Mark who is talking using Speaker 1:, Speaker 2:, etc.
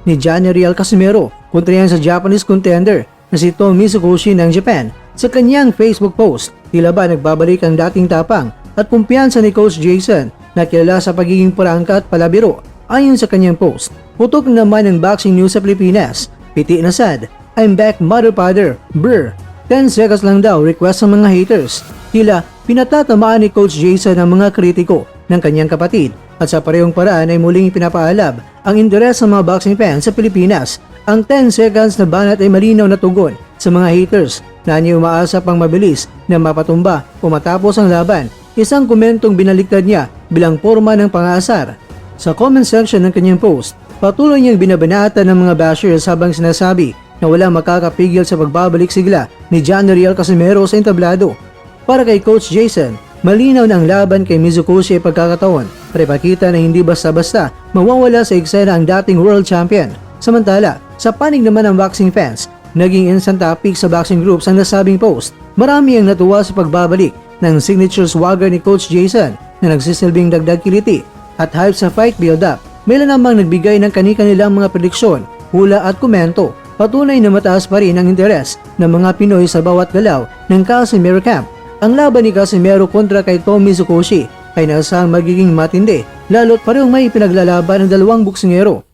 Speaker 1: ni Johnny Real Casimero kontra yan sa Japanese contender na si Tomi Tsukushi ng Japan. Sa kanyang Facebook post, tila ba nagbabalik ang dating tapang at kumpiyansa ni Coach Jason na kilala sa pagiging prangka at palabiro. Ayon sa kanyang post, putok naman ng boxing news sa Pilipinas. Piti na sad, I'm back mother father, brr. 10 seconds lang daw request ng mga haters. Tila pinatatamaan ni Coach Jason ang mga kritiko ng kanyang kapatid at sa parehong paraan ay muling pinapaalab ang interes ng mga boxing fans sa Pilipinas. Ang 10 seconds na banat ay malinaw na tugon sa mga haters na niya umaasa pang mabilis na mapatumba o matapos ang laban. Isang komentong binaliktad niya bilang forma ng pang-aasar. Sa comment section ng kanyang post, patuloy niyang binabanatan ng mga bashers habang sinasabi na walang makakapigil sa pagbabalik sigla ni Johnny Real Casimero sa entablado. Para kay Coach Jason, malinaw na ang laban kay Mizukoshi ay pagkakataon para ipakita na hindi basta-basta mawawala sa eksena ang dating world champion. Samantala, sa panig naman ng boxing fans, naging instant topic sa boxing groups ang nasabing post. Marami ang natuwa sa pagbabalik ng signature swagger ni Coach Jason na nagsisilbing dagdag kiliti at hype sa fight build-up. May namang nagbigay ng kani-kanilang mga prediksyon, hula at komento. Patunay na mataas pa rin ang interes ng mga Pinoy sa bawat galaw ng Casimero camp. Ang laban ni Casimero kontra kay Tomi Tsukushi ay nasang magiging matindi, lalo't parehong may pinaglalaban ng dalawang boksingero.